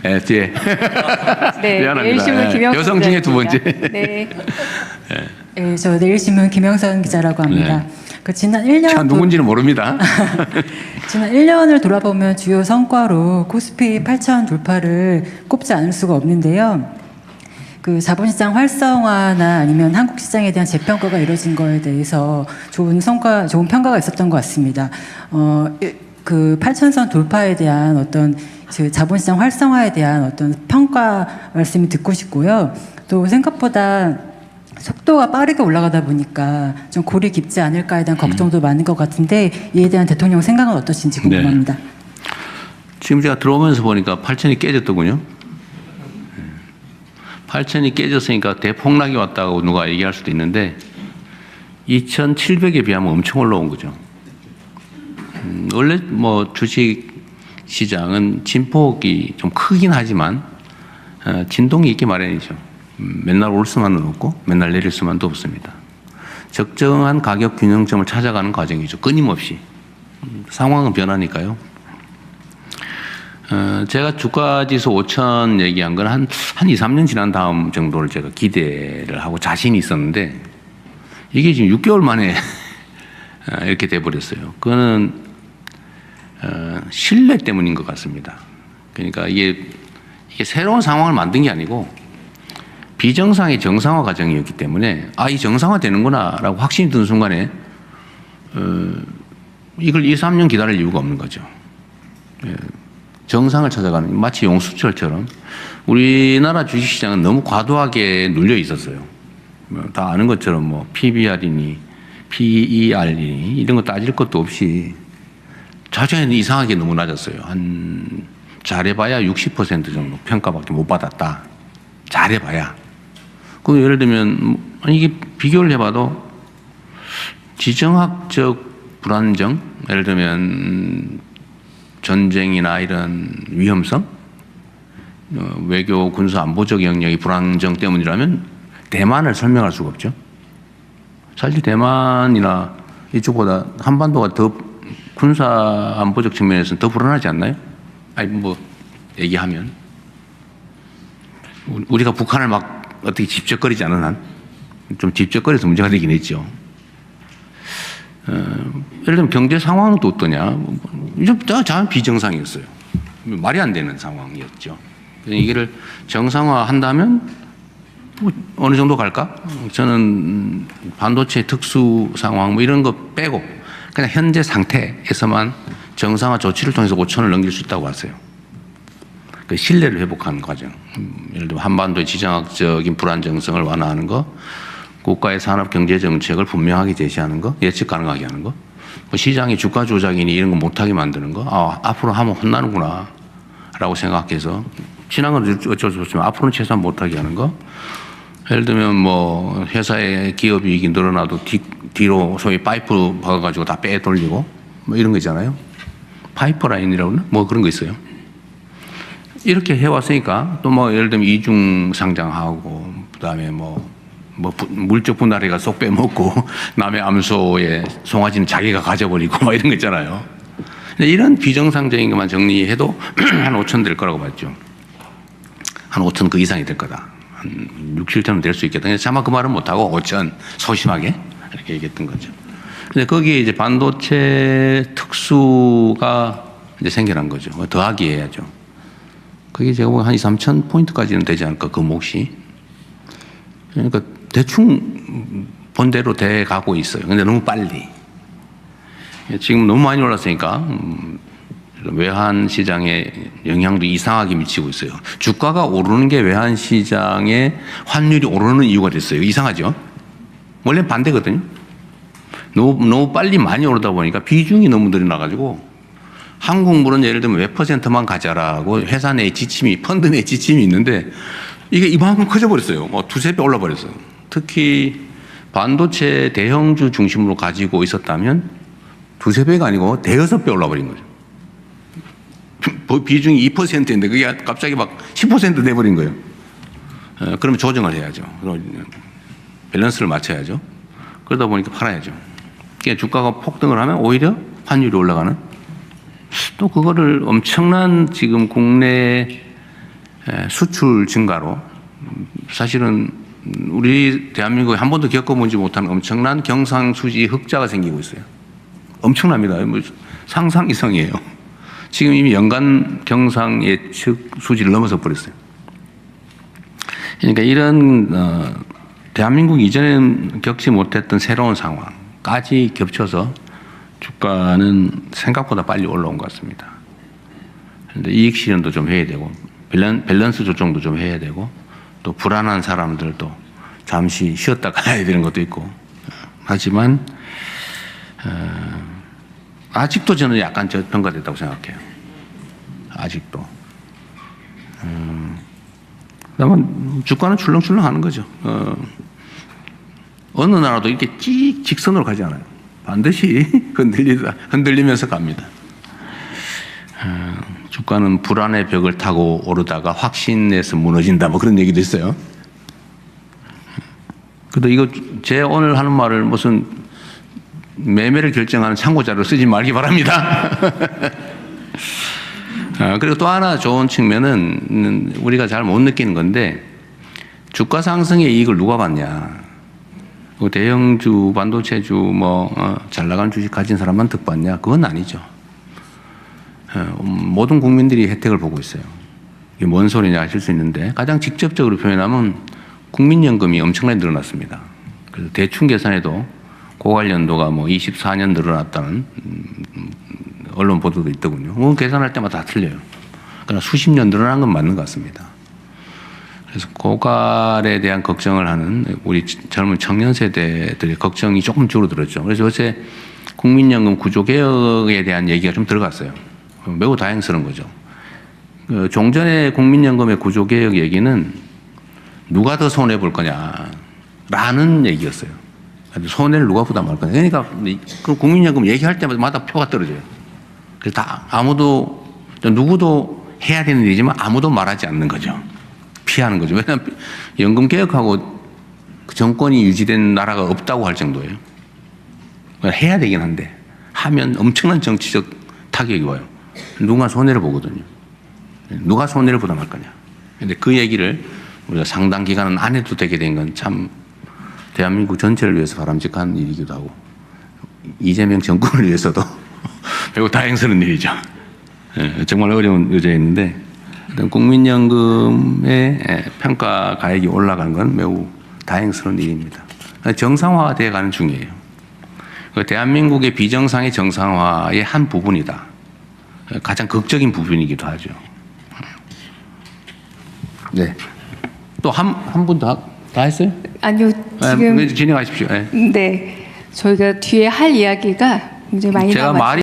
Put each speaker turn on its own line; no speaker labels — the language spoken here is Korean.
네, 뒤에.
네,
미안합니다.
내일신문 김영선
여성 중에 두 번째.
네.
네, 저 내일신문 김영선 기자라고 합니다.
네.
그 지난 1년
참 누군지는 모릅니다.
지난 1년을 돌아보면 주요 성과로 코스피 8천 돌파를 꼽지 않을 수가 없는데요. 그 자본시장 활성화나 아니면 한국 시장에 대한 재평가가 이루어진 거에 대해서 좋은 평가가 있었던 것 같습니다. 그 8천선 돌파에 대한 어떤 그 자본시장 활성화에 대한 어떤 평가 말씀이 듣고 싶고요. 또 생각보다 속도가 빠르게 올라가다 보니까 좀 골이 깊지 않을까에 대한 걱정도 많은 것 같은데 이에 대한 대통령 생각은 어떠신지 궁금합니다.
네. 지금 제가 들어오면서 보니까 8천이 깨졌더군요. 8천이 깨졌으니까 대폭락이 왔다고 누가 얘기할 수도 있는데 2,700에 비하면 엄청 올라온 거죠. 원래 뭐 주식 시장은 진폭이 좀 크긴 하지만 진동이 있기 마련이죠. 맨날 올 수만은 없고 맨날 내릴 수만도 없습니다. 적정한 가격 균형점을 찾아가는 과정이죠. 끊임없이. 상황은 변하니까요. 제가 주가지수 5천 얘기한 건 한 2, 3년 지난 다음 정도를 제가 기대를 하고 자신이 있었는데 이게 지금 6개월 만에 이렇게 돼버렸어요. 그거는 신뢰 때문인 것 같습니다. 그러니까 이게 새로운 상황을 만든 게 아니고 비정상의 정상화 과정이었기 때문에 이 정상화 되는구나 라고 확신이 든 순간에 이걸 2, 3년 기다릴 이유가 없는 거죠. 정상을 찾아가는 마치 용수철처럼 우리나라 주식시장은 너무 과도하게 눌려 있었어요. 다 아는 것처럼 뭐 PBR이니 PER이니 이런 거 따질 것도 없이 자주에는 이상하게 너무 낮았어요. 한 잘해봐야 60% 정도 평가밖에 못 받았다. 잘해봐야. 그 예를 들면 이게 비교를 해봐도 지정학적 불안정, 예를 들면 전쟁이나 이런 위험성, 외교 군사 안보적 영역의 불안정 때문이라면 대만을 설명할 수가 없죠. 사실 대만이나 이쪽보다 한반도가 더 군사 안보적 측면에서는 더 불안하지 않나요? 아니 뭐 얘기하면 우리가 북한을 막 어떻게 집적거리지 않은 한 좀 집적거려서 문제가 되긴 했죠. 예를 들면 경제 상황은 또 어떠냐? 다 비정상이었어요. 말이 안 되는 상황이었죠. 이거를 정상화한다면 뭐 어느 정도 갈까? 저는 반도체 특수 상황 뭐 이런 거 빼고 그냥 현재 상태에서만 정상화 조치를 통해서 5천을 넘길 수 있다고 봤어요. 그 신뢰를 회복하는 과정. 예를 들면 한반도의 지정학적인 불안정성을 완화하는 거, 국가의 산업 경제 정책을 분명하게 제시하는 거, 예측 가능하게 하는 거, 뭐 시장의 주가 조작이니 이런 거 못하게 만드는 거, 앞으로 하면 혼나는구나 라고 생각해서 지난 건 어쩔 수 없지만 앞으로는 최소한 못하게 하는 거. 예를 들면 뭐 회사의 기업 이익이 늘어나도 뒤로 소위 파이프 박아가지고 다 빼돌리고 뭐 이런 거 있잖아요. 파이프라인이라고 그러나? 뭐 그런 거 있어요. 이렇게 해왔으니까 또 뭐 예를 들면 이중 상장하고 그다음에 뭐 물적 분할해가 쏙 빼먹고 남의 암소의 송아지는 자기가 가져버리고 막 이런 거 있잖아요. 근데 이런 비정상적인 것만 정리해도 한 5천 될 거라고 봤죠. 한 5천 그 이상이 될 거다. 한 6, 7천은 될 수 있겠다. 근데 차마 그 말은 못하고 5천 소심하게 이렇게 얘기했던 거죠. 근데 거기에 이제 반도체 특수가 이제 생겨난 거죠. 더하기 해야죠. 그게 제가 보기엔 한 2, 3천 포인트까지는 되지 않을까, 그 몫이. 그러니까 대충 본대로 돼 가고 있어요. 근데 너무 빨리. 지금 너무 많이 올랐으니까 외환 시장에 영향도 이상하게 미치고 있어요. 주가가 오르는 게 외환 시장에 환율이 오르는 이유가 됐어요. 이상하죠? 원래 반대거든요. 너무 빨리 많이 오르다 보니까 비중이 너무 늘어나가지고 한국물은 예를 들면 몇 %만 가져라고 회사 내 지침이, 펀드 내 지침이 있는데 이게 이만큼 커져버렸어요. 뭐 두세 배 올라버렸어요. 특히 반도체 대형주 중심으로 가지고 있었다면 두세 배가 아니고 대여섯 배 올라버린 거죠. 비중이 2%인데 그게 갑자기 막 10% 돼버린 거예요. 그러면 조정을 해야죠. 밸런스를 맞춰야죠. 그러다 보니까 팔아야죠. 그러니까 주가가 폭등을 하면 오히려 환율이 올라가는, 또 그거를 엄청난 지금 국내 수출 증가로 사실은 우리 대한민국에 한 번도 겪어보지 못한 엄청난 경상수지 흑자가 생기고 있어요. 엄청납니다. 뭐 상상 이상이에요. 지금 이미 연간 경상 예측 수지를 넘어서 버렸어요. 그러니까 이런 대한민국 이전에는 겪지 못했던 새로운 상황까지 겹쳐서 주가는 생각보다 빨리 올라온 것 같습니다. 그런데 이익 실현도 좀 해야 되고 밸런스 조정도 좀 해야 되고 또 불안한 사람들도 잠시 쉬었다 가야 되는 것도 있고 하지만 아직도 저는 약간 저평가됐다고 생각해요. 아직도. 그다음에 주가는 출렁출렁 하는 거죠. 어느 나라도 이렇게 찍 직선으로 가지 않아요. 반드시 흔들리면서 갑니다. 주가는 불안의 벽을 타고 오르다가 확신에서 무너진다 뭐 그런 얘기도 있어요. 그래도 이거 제 오늘 하는 말을 무슨 매매를 결정하는 참고자료로 쓰지 말기 바랍니다. 그리고 또 하나 좋은 측면은 우리가 잘 못 느끼는 건데 주가 상승의 이익을 누가 받냐. 대형주, 반도체주, 잘 나가는 주식 가진 사람만 득 받냐. 그건 아니죠. 모든 국민들이 혜택을 보고 있어요. 이게 뭔 소리냐 하실 수 있는데 가장 직접적으로 표현하면 국민연금이 엄청나게 늘어났습니다. 그래서 대충 계산해도 고관련도가 24년 늘어났다는 언론 보도도 있더군요. 그건 계산할 때마다 다 틀려요. 그러나 수십 년 늘어난 건 맞는 것 같습니다. 그래서 고갈에 대한 걱정을 하는 우리 젊은 청년 세대들의 걱정이 조금 줄어들었죠. 그래서 요새 국민연금 구조개혁에 대한 얘기가 좀 들어갔어요. 매우 다행스러운 거죠. 종전의 국민연금의 구조개혁 얘기는 누가 더 손해볼 거냐라는 얘기였어요. 손해를 누가 부담할 거냐. 그러니까 그 국민연금 얘기할 때마다 표가 떨어져요. 그래서 다 누구도 해야 되는 일이지만 아무도 말하지 않는 거죠. 피하는 거죠. 왜냐하면 연금 개혁하고 그 정권이 유지된 나라가 없다고 할 정도예요. 해야 되긴 한데 하면 엄청난 정치적 타격이 와요. 누가 손해를 보거든요. 누가 손해를 부담할 거냐. 근데 그 얘기를 우리가 상당 기간은 안 해도 되게 된 건 참 대한민국 전체를 위해서 바람직한 일이기도 하고 이재명 정권을 위해서도 매우 다행스러운 일이죠. 정말 어려운 의제였는데 국민연금의 평가 가액이 올라간 건 매우 다행스러운 일입니다. 정상화되어 가는 중이에요. 대한민국의 비정상의 정상화의 한 부분이다. 가장 극적인 부분이기도 하죠. 네. 또 한 분 다 했어요?
아니요, 지금
진행하십시오.
네, 저희가 뒤에 할 이야기가 굉장히 많이
제가
남았어요.
말이